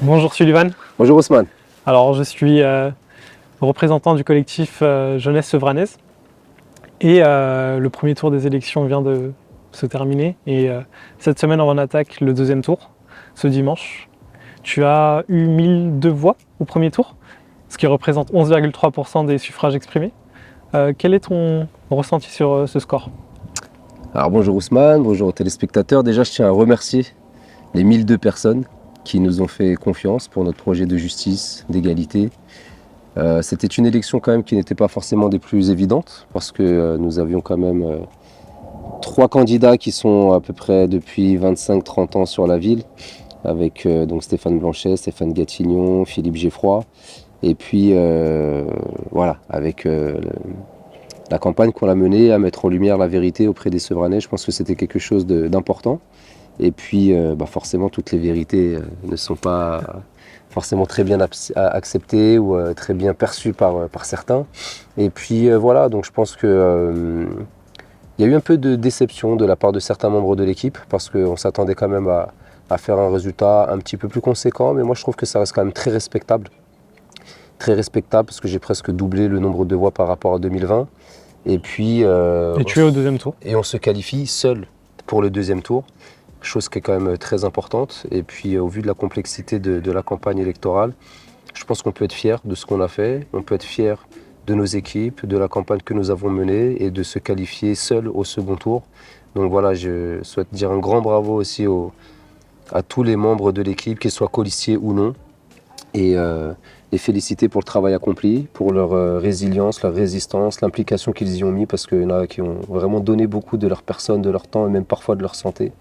Bonjour Sullivan. Bonjour Ousmane. Alors je suis représentant du collectif Jeunesse Sevranaise et le premier tour des élections vient de se terminer et cette semaine on attaque le deuxième tour, ce dimanche. Tu as eu 1002 voix au premier tour, ce qui représente 11,3% des suffrages exprimés. Quel est ton ressenti sur ce score? Alors bonjour Ousmane, bonjour aux téléspectateurs. Déjà je tiens à remercier les 1002 personnes qui nous ont fait confiance pour notre projet de justice, d'égalité. C'était une élection quand même qui n'était pas forcément des plus évidentes parce que nous avions quand même 3 candidats qui sont à peu près depuis 25-30 ans sur la ville avec donc Stéphane Blanchet, Stéphane Gatignon, Philippe Geffroy et puis voilà avec la campagne qu'on a menée à mettre en lumière la vérité auprès des Sevranais. Je pense que c'était quelque chose d'important. Et puis forcément toutes les vérités ne sont pas forcément très bien acceptées ou très bien perçues par certains. Et puis voilà, donc je pense que il y a eu un peu de déception de la part de certains membres de l'équipe parce qu'on s'attendait quand même à faire un résultat un petit peu plus conséquent, mais moi je trouve que ça reste quand même très respectable. Très respectable parce que j'ai presque doublé le nombre de voix par rapport à 2020. Et puis Et tu es au deuxième tour. Et on se qualifie seul pour le deuxième tour. Chose qui est quand même très importante. Et puis au vu de la complexité de la campagne électorale, je pense qu'on peut être fier de ce qu'on a fait, on peut être fier de nos équipes, de la campagne que nous avons menée et de se qualifier seul au second tour. Donc voilà, je souhaite dire un grand bravo aussi à tous les membres de l'équipe, qu'ils soient colistiers ou non, et les féliciter pour le travail accompli, pour leur résilience, leur résistance, l'implication qu'ils y ont mis, parce qu'il y en a qui ont vraiment donné beaucoup de leur personne, de leur temps et même parfois de leur santé.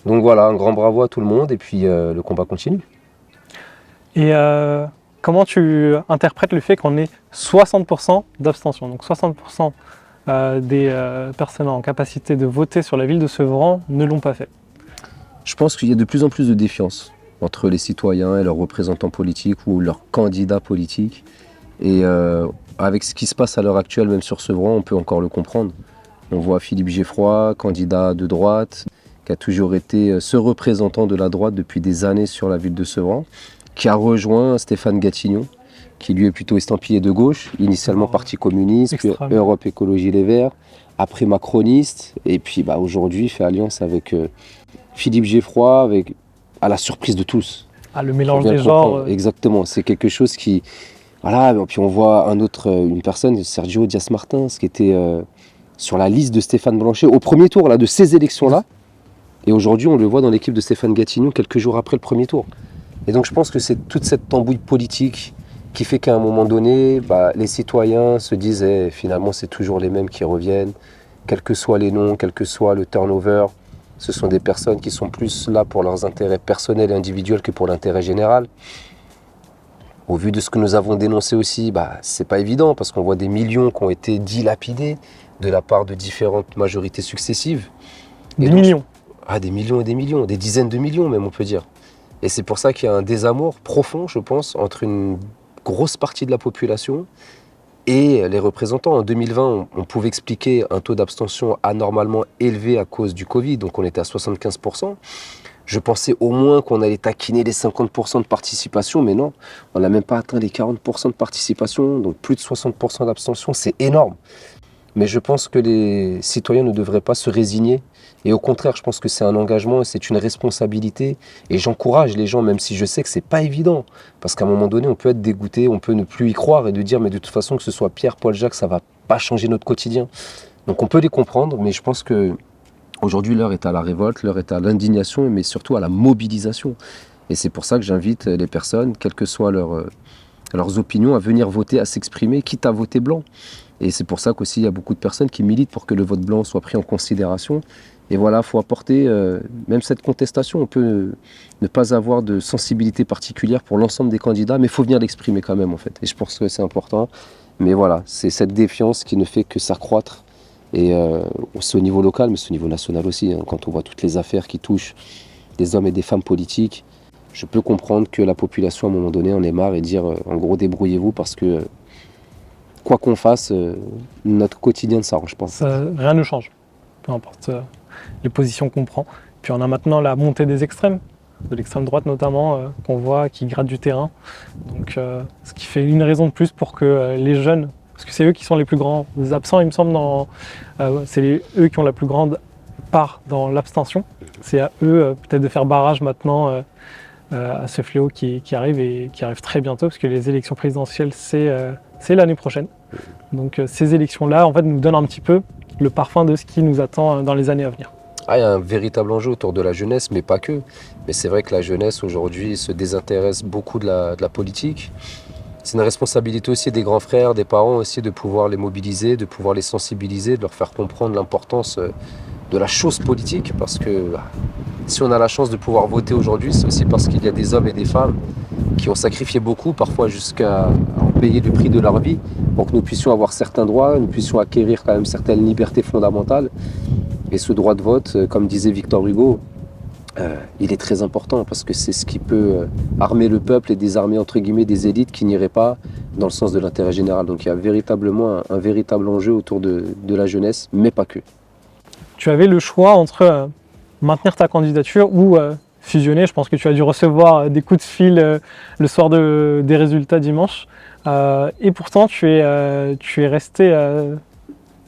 Donc voilà, un grand bravo à tout le monde et puis le combat continue. Et comment tu interprètes le fait qu'on ait 60% d'abstention? Donc 60% des personnes en capacité de voter sur la ville de Sevran ne l'ont pas fait. Je pense qu'il y a de plus en plus de défiance entre les citoyens et leurs représentants politiques ou leurs candidats politiques. Et avec ce qui se passe à l'heure actuelle, même sur Sevran, on peut encore le comprendre. On voit Philippe Geffroy, candidat de droite, qui a toujours été ce représentant de la droite depuis des années sur la ville de Sevran, qui a rejoint Stéphane Gatignon, qui lui est plutôt estampillé de gauche, initialement Parti communiste, puis Europe Écologie Les Verts, après macroniste, et puis aujourd'hui fait alliance avec Philippe Geffroy, à la surprise de tous. Ah, le mélange des genres. Exactement, c'est quelque chose qui... Voilà, et puis on voit une personne, Sergio Dias-Martins, qui était sur la liste de Stéphane Blanchet au premier tour là, de ces élections-là. Et aujourd'hui, on le voit dans l'équipe de Stéphane Gatignon quelques jours après le premier tour. Et donc je pense que c'est toute cette tambouille politique qui fait qu'à un moment donné, les citoyens se disent finalement c'est toujours les mêmes qui reviennent, quels que soient les noms, quel que soit le turnover. Ce sont des personnes qui sont plus là pour leurs intérêts personnels et individuels que pour l'intérêt général. Au vu de ce que nous avons dénoncé aussi, c'est pas évident parce qu'on voit des millions qui ont été dilapidés de la part de différentes majorités successives. Des millions. Des millions et des millions, des dizaines de millions même on peut dire. Et c'est pour ça qu'il y a un désamour profond, je pense, entre une grosse partie de la population et les représentants. En 2020, on pouvait expliquer un taux d'abstention anormalement élevé à cause du Covid, donc on était à 75%. Je pensais au moins qu'on allait taquiner les 50% de participation, mais non, on n'a même pas atteint les 40% de participation, donc plus de 60% d'abstention, c'est énorme. Mais je pense que les citoyens ne devraient pas se résigner. Et au contraire, je pense que c'est un engagement et c'est une responsabilité. Et j'encourage les gens, même si je sais que c'est pas évident. Parce qu'à un moment donné, on peut être dégoûté, on peut ne plus y croire et de dire, mais de toute façon, que ce soit Pierre, Paul, Jacques, ça va pas changer notre quotidien. Donc on peut les comprendre, mais je pense que aujourd'hui, l'heure est à la révolte, l'heure est à l'indignation, mais surtout à la mobilisation. Et c'est pour ça que j'invite les personnes, quelles que soient leurs opinions, à venir voter, à s'exprimer, quitte à voter blanc. Et c'est pour ça qu'aussi il y a beaucoup de personnes qui militent pour que le vote blanc soit pris en considération. Et voilà, il faut apporter même cette contestation. On peut ne pas avoir de sensibilité particulière pour l'ensemble des candidats, mais il faut venir l'exprimer quand même en fait. Et je pense que c'est important. Mais voilà, c'est cette défiance qui ne fait que s'accroître. Et c'est au niveau local, mais c'est au niveau national aussi. Quand on voit toutes les affaires qui touchent des hommes et des femmes politiques, je peux comprendre que la population à un moment donné en ait marre et dire en gros débrouillez-vous parce que quoi qu'on fasse, notre quotidien ne s'arrange pas. Rien ne change, peu importe les positions qu'on prend. Puis on a maintenant la montée des extrêmes. de l'extrême droite notamment, qu'on voit qui grattent du terrain. Donc, ce qui fait une raison de plus pour que les jeunes, parce que c'est eux qui sont les plus grands absents, il me semble, c'est eux qui ont la plus grande part dans l'abstention. C'est à eux peut-être de faire barrage maintenant à ce fléau qui arrive et qui arrive très bientôt, parce que les élections présidentielles, c'est l'année prochaine. Donc ces élections-là, en fait, nous donnent un petit peu le parfum de ce qui nous attend dans les années à venir. Ah, il y a un véritable enjeu autour de la jeunesse, mais pas que. Mais c'est vrai que la jeunesse aujourd'hui se désintéresse beaucoup de la politique. C'est une responsabilité aussi des grands frères, des parents aussi, de pouvoir les mobiliser, de pouvoir les sensibiliser, de leur faire comprendre l'importance de la chose politique, parce que si on a la chance de pouvoir voter aujourd'hui, c'est aussi parce qu'il y a des hommes et des femmes qui ont sacrifié beaucoup, parfois jusqu'à en payer le prix de leur vie, pour que nous puissions avoir certains droits, nous puissions acquérir quand même certaines libertés fondamentales. Et ce droit de vote, comme disait Victor Hugo, il est très important parce que c'est ce qui peut armer le peuple et désarmer entre guillemets des élites qui n'iraient pas dans le sens de l'intérêt général. Donc il y a véritablement un véritable enjeu autour de la jeunesse, mais pas que. Tu avais le choix entre maintenir ta candidature ou fusionner. Je pense que tu as dû recevoir des coups de fil le soir des résultats dimanche. Et pourtant, tu es resté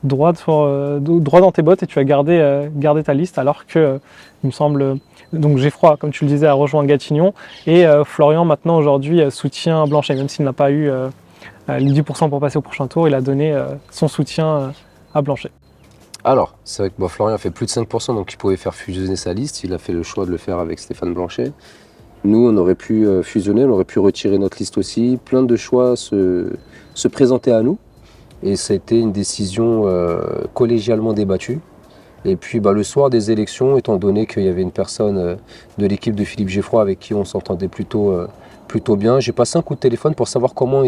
droit dans tes bottes et tu as gardé ta liste, alors que, il me semble, donc Geffroy, comme tu le disais, a rejoint Gatignon, et Florian maintenant aujourd'hui soutient Blanchet, même s'il n'a pas eu les 10% pour passer au prochain tour, il a donné son soutien à Blanchet. Alors, c'est vrai que Florian a fait plus de 5%, donc il pouvait faire fusionner sa liste. Il a fait le choix de le faire avec Stéphane Blanchet. Nous, on aurait pu fusionner, on aurait pu retirer notre liste aussi. Plein de choix se présentaient à nous. Et ça a été une décision collégialement débattue. Et puis le soir des élections, étant donné qu'il y avait une personne de l'équipe de Philippe Geffroy avec qui on s'entendait plutôt bien, j'ai passé un coup de téléphone pour savoir comment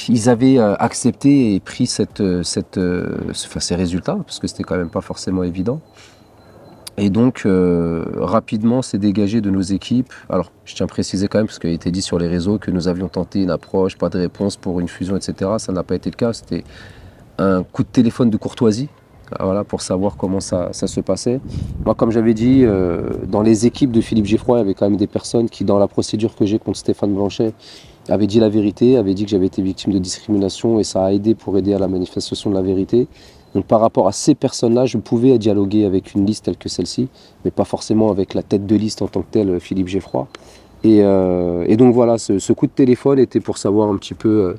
ils avaient accepté et pris ces résultats, parce que c'était quand même pas forcément évident. Et donc, rapidement, c'est dégagé de nos équipes. Alors, je tiens à préciser quand même, parce qu'il a été dit sur les réseaux que nous avions tenté une approche, pas de réponse pour une fusion, etc. Ça n'a pas été le cas. C'était un coup de téléphone de courtoisie, voilà, pour savoir comment ça se passait. Moi, comme j'avais dit, dans les équipes de Philippe Geffroy, il y avait quand même des personnes qui, dans la procédure que j'ai contre Stéphane Blanchet, avaient dit la vérité, avaient dit que j'avais été victime de discrimination, et ça a aidé pour aider à la manifestation de la vérité. Donc par rapport à ces personnes-là, je pouvais dialoguer avec une liste telle que celle-ci, mais pas forcément avec la tête de liste en tant que tel, Philippe Geffroy. Et donc voilà, ce coup de téléphone était pour savoir un petit peu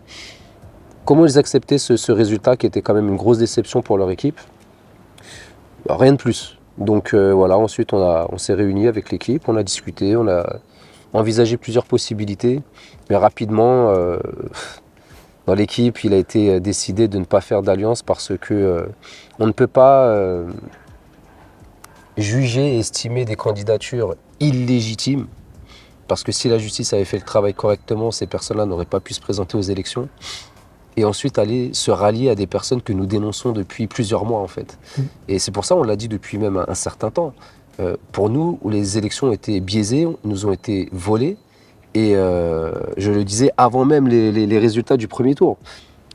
comment ils acceptaient ce résultat qui était quand même une grosse déception pour leur équipe. Rien de plus. Donc voilà, ensuite on s'est réunis avec l'équipe, on a discuté, on a envisagé plusieurs possibilités, mais rapidement... dans l'équipe, il a été décidé de ne pas faire d'alliance parce que on ne peut pas juger et estimer des candidatures illégitimes, parce que si la justice avait fait le travail correctement, ces personnes-là n'auraient pas pu se présenter aux élections, et ensuite aller se rallier à des personnes que nous dénonçons depuis plusieurs mois en fait. Et c'est pour ça, on l'a dit depuis même un certain temps, pour nous, où les élections ont été biaisées, nous ont été volées. Et je le disais avant même les résultats du premier tour.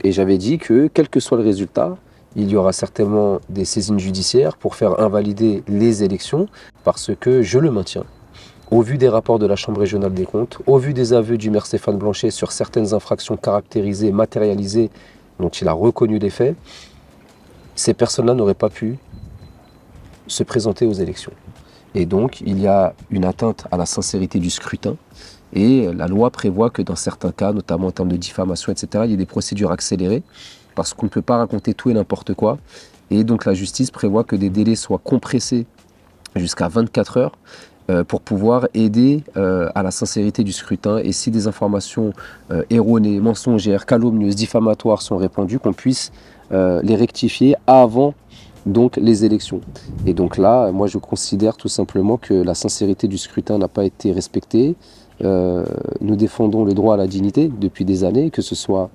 Et j'avais dit que, quel que soit le résultat, il y aura certainement des saisines judiciaires pour faire invalider les élections, parce que, je le maintiens, au vu des rapports de la Chambre régionale des comptes, au vu des aveux du maire Stéphane Blanchet sur certaines infractions caractérisées, matérialisées, dont il a reconnu les faits, ces personnes-là n'auraient pas pu se présenter aux élections. Et donc, il y a une atteinte à la sincérité du scrutin. Et la loi prévoit que dans certains cas, notamment en termes de diffamation, etc., il y a des procédures accélérées, parce qu'on ne peut pas raconter tout et n'importe quoi. Et donc la justice prévoit que des délais soient compressés jusqu'à 24 heures pour pouvoir aider à la sincérité du scrutin. Et si des informations erronées, mensongères, calomnieuses, diffamatoires sont répandues, qu'on puisse les rectifier avant donc les élections. Et donc là, moi je considère tout simplement que la sincérité du scrutin n'a pas été respectée. Nous défendons le droit à la dignité depuis des années, que ce soit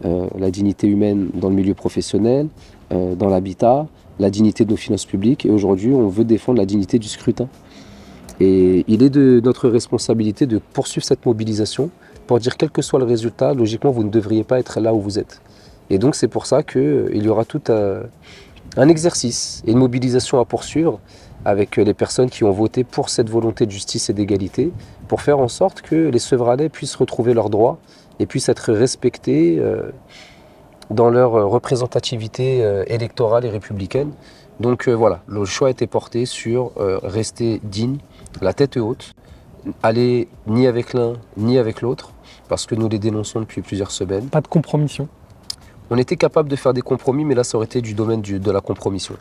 la dignité humaine dans le milieu professionnel, dans l'habitat, la dignité de nos finances publiques, et aujourd'hui on veut défendre la dignité du scrutin. Et il est de notre responsabilité de poursuivre cette mobilisation pour dire quel que soit le résultat, logiquement vous ne devriez pas être là où vous êtes. Et donc c'est pour ça qu'il y aura tout un exercice et une mobilisation à poursuivre avec les personnes qui ont voté pour cette volonté de justice et d'égalité, pour faire en sorte que les Sevranais puissent retrouver leurs droits et puissent être respectés dans leur représentativité électorale et républicaine. Donc voilà, le choix a été porté sur rester digne, la tête haute, aller ni avec l'un ni avec l'autre, parce que nous les dénonçons depuis plusieurs semaines. Pas de compromission. On était capable de faire des compromis, mais là ça aurait été du domaine de la compromission.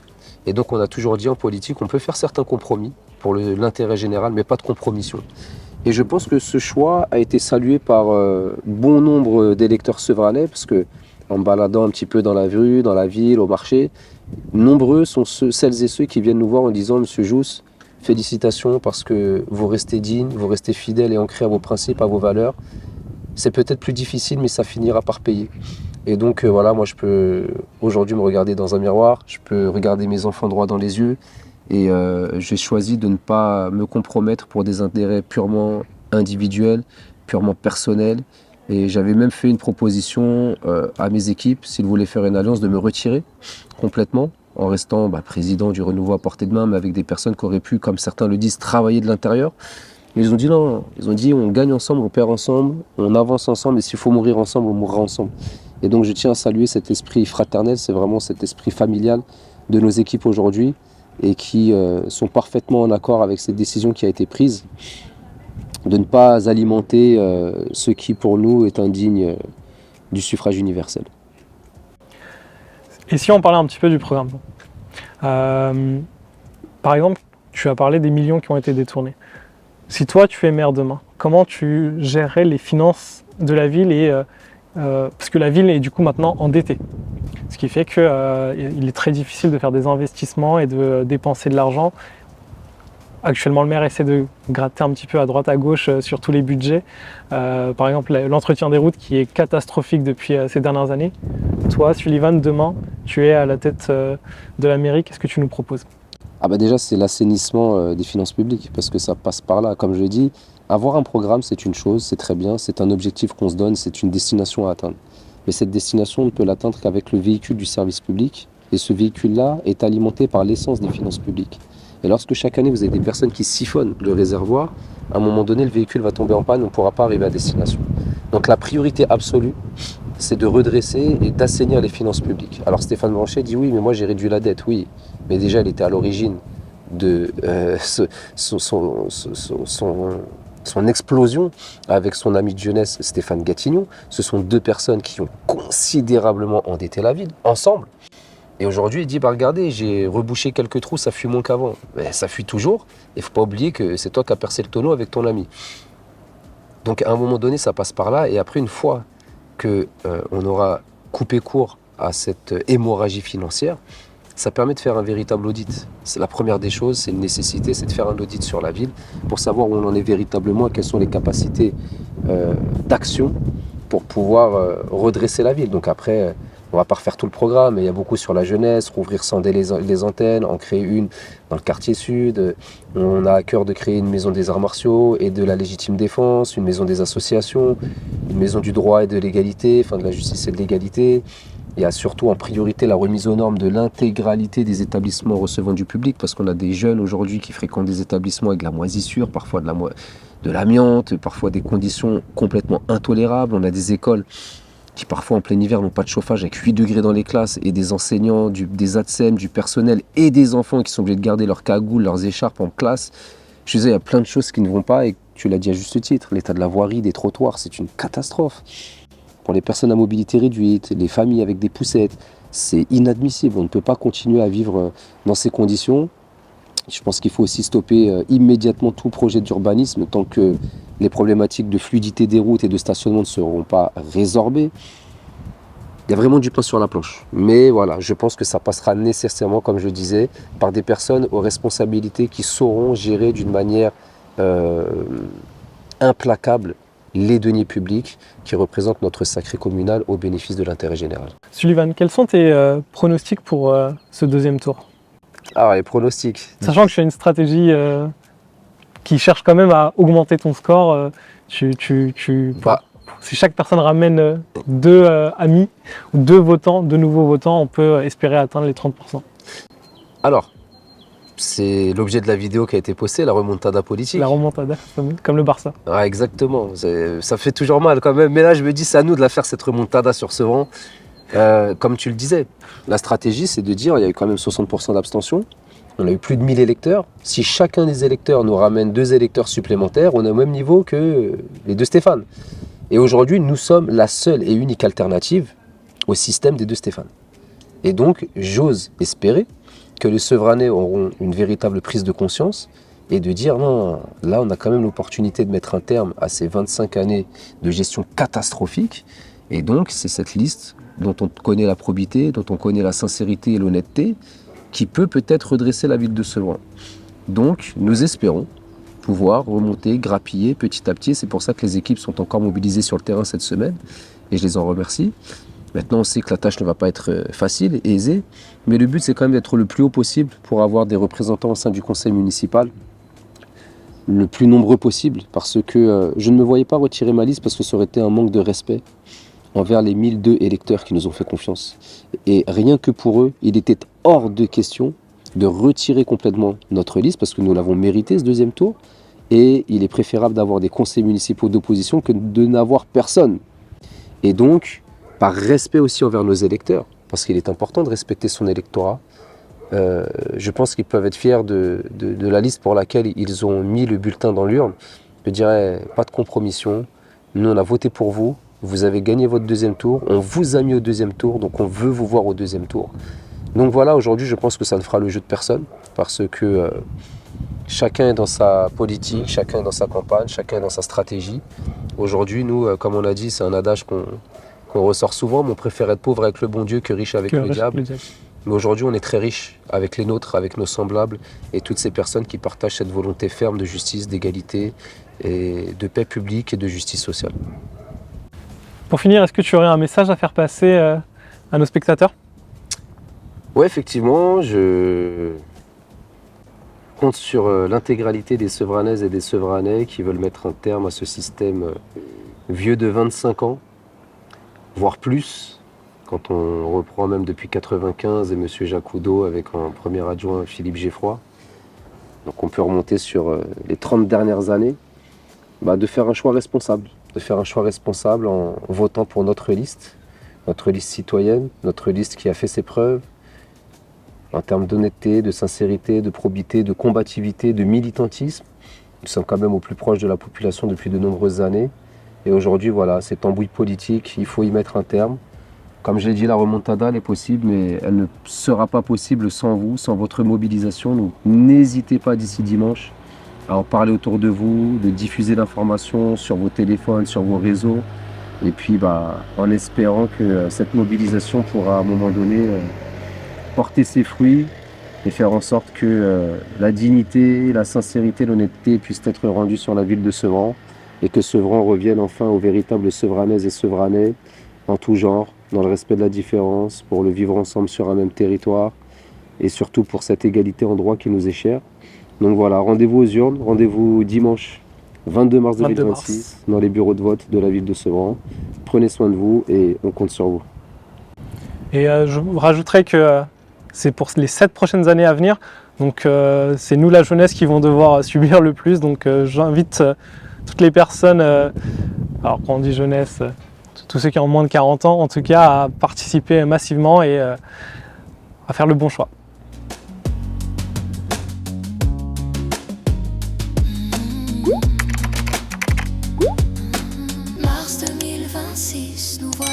Et donc on a toujours dit en politique, on peut faire certains compromis pour l'intérêt général, mais pas de compromission. Et je pense que ce choix a été salué par bon nombre d'électeurs sevranais, parce que en me baladant un petit peu dans la rue, dans la ville, au marché, nombreux sont celles et ceux qui viennent nous voir en disant « Monsieur Jousse, félicitations parce que vous restez digne, vous restez fidèle et ancré à vos principes, à vos valeurs. C'est peut-être plus difficile, mais ça finira par payer. » Et donc voilà, moi je peux aujourd'hui me regarder dans un miroir, je peux regarder mes enfants droit dans les yeux, et j'ai choisi de ne pas me compromettre pour des intérêts purement individuels, purement personnels. Et j'avais même fait une proposition à mes équipes, s'ils voulaient faire une alliance, de me retirer complètement, en restant président du renouveau à portée de main, mais avec des personnes qui auraient pu, comme certains le disent, travailler de l'intérieur. Mais ils ont dit non, ils ont dit on gagne ensemble, on perd ensemble, on avance ensemble, et s'il faut mourir ensemble, on mourra ensemble. Et donc je tiens à saluer cet esprit fraternel, c'est vraiment cet esprit familial de nos équipes aujourd'hui, et qui sont parfaitement en accord avec cette décision qui a été prise, de ne pas alimenter ce qui pour nous est indigne du suffrage universel. Et si on parlait un petit peu du programme, par exemple, tu as parlé des millions qui ont été détournés. Si toi tu es maire demain, comment tu gérerais les finances de la ville parce que la ville est du coup maintenant endettée. Ce qui fait qu'il est très difficile de faire des investissements et de dépenser de l'argent. Actuellement, le maire essaie de gratter un petit peu à droite à gauche sur tous les budgets. Par exemple, l'entretien des routes qui est catastrophique depuis ces dernières années. Toi, Sullivan, demain, tu es à la tête de la mairie. Qu'est-ce que tu nous proposes ? Déjà, c'est l'assainissement des finances publiques, parce que ça passe par là. Comme je l'ai dit, avoir un programme, c'est une chose, c'est très bien, c'est un objectif qu'on se donne, c'est une destination à atteindre. Mais cette destination, on ne peut l'atteindre qu'avec le véhicule du service public. Et ce véhicule-là est alimenté par l'essence des finances publiques. Et lorsque chaque année, vous avez des personnes qui siphonnent le réservoir, à un moment donné, le véhicule va tomber en panne, on ne pourra pas arriver à destination. Donc la priorité absolue, c'est de redresser et d'assainir les finances publiques. Alors Stéphane Blanchet dit oui, mais moi j'ai réduit la dette, oui. Mais déjà, elle était à l'origine de son explosion avec son ami de jeunesse Stéphane Gatignon. Ce sont deux personnes qui ont considérablement endetté la ville, ensemble. Et aujourd'hui, il dit, regardez, j'ai rebouché quelques trous, ça fuit moins qu'avant. Mais ça fuit toujours, et il ne faut pas oublier que c'est toi qui as percé le tonneau avec ton ami. Donc à un moment donné, ça passe par là, et après, une fois qu'on aura coupé court à cette hémorragie financière, ça permet de faire un véritable audit. C'est la première des choses, c'est une nécessité, c'est de faire un audit sur la ville pour savoir où on en est véritablement et quelles sont les capacités d'action pour pouvoir redresser la ville. Donc après, on ne va pas refaire tout le programme, mais il y a beaucoup sur la jeunesse, rouvrir, scinder les antennes, en créer une dans le quartier sud. On a à cœur de créer une maison des arts martiaux et de la légitime défense, une maison des associations, une maison du droit et de l'égalité, enfin de la justice et de l'égalité. Il y a surtout en priorité la remise aux normes de l'intégralité des établissements recevant du public, parce qu'on a des jeunes aujourd'hui qui fréquentent des établissements avec de la moisissure, parfois de l'amiante, parfois des conditions complètement intolérables. On a des écoles qui parfois en plein hiver n'ont pas de chauffage avec 8 degrés dans les classes, et des enseignants, des ATSEM, du personnel et des enfants qui sont obligés de garder leurs cagoules, leurs écharpes en classe. Je disais, il y a plein de choses qui ne vont pas, et tu l'as dit à juste titre, l'état de la voirie, des trottoirs, c'est une catastrophe. Pour les personnes à mobilité réduite, les familles avec des poussettes, c'est inadmissible. On ne peut pas continuer à vivre dans ces conditions. Je pense qu'il faut aussi stopper immédiatement tout projet d'urbanisme tant que les problématiques de fluidité des routes et de stationnement ne seront pas résorbées. Il y a vraiment du pain sur la planche. Mais voilà, je pense que ça passera nécessairement, comme je disais, par des personnes aux responsabilités qui sauront gérer d'une manière implacable les deniers publics qui représentent notre sacré communal au bénéfice de l'intérêt général. Sullivan, quels sont tes pronostics pour ce deuxième tour ? Ah, les pronostics. Sachant que tu as une stratégie qui cherche quand même à augmenter ton score, si chaque personne ramène deux amis ou deux votants, deux nouveaux votants, on peut espérer atteindre les 30%. Alors, c'est l'objet de la vidéo qui a été postée, la remontada politique. La remontada, comme le Barça. Ouais, exactement. Ça fait toujours mal quand même. Mais là, je me dis, c'est à nous de la faire, cette remontada sur Sevran. Comme tu le disais, la stratégie, c'est de dire, il y a eu quand même 60% d'abstention. On a eu plus de 1000 électeurs. Si chacun des électeurs nous ramène 2 électeurs supplémentaires, on est au même niveau que les 2 Stéphane. Et aujourd'hui, nous sommes la seule et unique alternative au système des 2 Stéphane. Et donc, j'ose espérer que les Sevranais auront une véritable prise de conscience et de dire non, là, on a quand même l'opportunité de mettre un terme à ces 25 années de gestion catastrophique. Et donc, c'est cette liste dont on connaît la probité, dont on connaît la sincérité et l'honnêteté, qui peut peut-être redresser la ville de Sevran. Donc, nous espérons pouvoir remonter, grappiller petit à petit. C'est pour ça que les équipes sont encore mobilisées sur le terrain cette semaine, et je les en remercie. Maintenant, on sait que la tâche ne va pas être facile et aisée, mais le but, c'est quand même d'être le plus haut possible pour avoir des représentants au sein du conseil municipal, le plus nombreux possible, parce que je ne me voyais pas retirer ma liste parce que ça aurait été un manque de respect envers les 1002 électeurs qui nous ont fait confiance. Et rien que pour eux, il était hors de question de retirer complètement notre liste, parce que nous l'avons mérité ce deuxième tour, et il est préférable d'avoir des conseils municipaux d'opposition que de n'avoir personne. Et donc, par respect aussi envers nos électeurs, parce qu'il est important de respecter son électorat, je pense qu'ils peuvent être fiers de la liste pour laquelle ils ont mis le bulletin dans l'urne. Je dirais, pas de compromission, nous on a voté pour vous, vous avez gagné votre deuxième tour, on vous a mis au deuxième tour, donc on veut vous voir au deuxième tour. Donc voilà, aujourd'hui je pense que ça ne fera le jeu de personne, parce que chacun est dans sa politique, chacun est dans sa campagne, chacun est dans sa stratégie. Aujourd'hui, nous, comme on a dit, c'est un adage qu'on ressort souvent, mais on préfère être pauvre avec le bon Dieu que riche avec le diable. Mais aujourd'hui, on est très riche avec les nôtres, avec nos semblables et toutes ces personnes qui partagent cette volonté ferme de justice, d'égalité, et de paix publique et de justice sociale. Pour finir, est-ce que tu aurais un message à faire passer à nos spectateurs ? Oui, effectivement, je compte sur l'intégralité des Sevranaises et des Sevranais qui veulent mettre un terme à ce système vieux de 25 ans, voire plus, quand on reprend même depuis 1995 et M. Jacques Oudot avec un premier adjoint Philippe Geffroy. Donc on peut remonter sur les 30 dernières années, de faire un choix responsable. De faire un choix responsable en votant pour notre liste citoyenne, notre liste qui a fait ses preuves, en termes d'honnêteté, de sincérité, de probité, de combativité, de militantisme. Nous sommes quand même au plus proche de la population depuis de nombreuses années. Et aujourd'hui, voilà, cette embrouille politique, il faut y mettre un terme. Comme je l'ai dit, la remontada, elle est possible, mais elle ne sera pas possible sans vous, sans votre mobilisation. Donc n'hésitez pas d'ici dimanche à en parler autour de vous, de diffuser l'information sur vos téléphones, sur vos réseaux. Et puis, en espérant que cette mobilisation pourra à un moment donné porter ses fruits et faire en sorte que la dignité, la sincérité, l'honnêteté puissent être rendues sur la ville de Sevran et que Sevran revienne enfin aux véritables Sevranaises et Sevranais en tout genre, dans le respect de la différence, pour le vivre ensemble sur un même territoire et surtout pour cette égalité en droit qui nous est chère. Donc voilà, rendez-vous aux urnes, rendez-vous dimanche 22 mars 2026 dans les bureaux de vote de la ville de Sevran. Prenez soin de vous et on compte sur vous. Et je rajouterais que c'est pour les 7 prochaines années à venir. Donc c'est nous, la jeunesse, qui vont devoir subir le plus. Donc j'invite toutes les personnes, alors quand on dit jeunesse, tous ceux qui ont moins de 40 ans, en tout cas, à participer massivement et à faire le bon choix. Mars 2026, nous voilà.